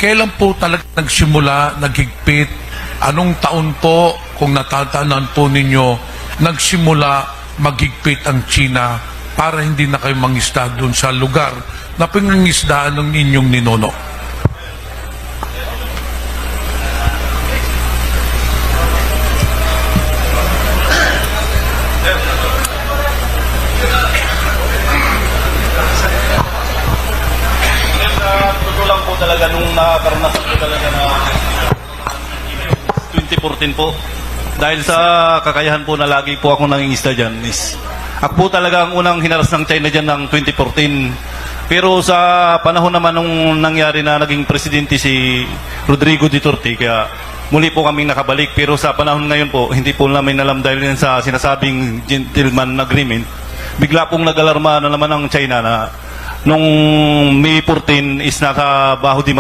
kailan po talaga nagsimula, naghigpit? Anong taon po, kung natatandaan po ninyo, nagsimula maghigpit ang China para hindi na kayo mangisda doon sa lugar na pinangisdaan ng inyong ninono? Lang po talaga nung nakaranasan ko talaga na 2014 po. Dahil sa kakayahan po na lagi po ako nangingisda dyan is ako po talaga ang unang hinaras ng China dyan ng 2014. Pero sa panahon naman nung nangyari na naging presidente si Rodrigo Duterte, kaya muli po kaming nakabalik. Pero sa panahon ngayon po, hindi po namin alam dahil yan sa sinasabing gentleman agreement. Bigla pong nag-alarma na naman ang China na nung May 14 is nakabaho di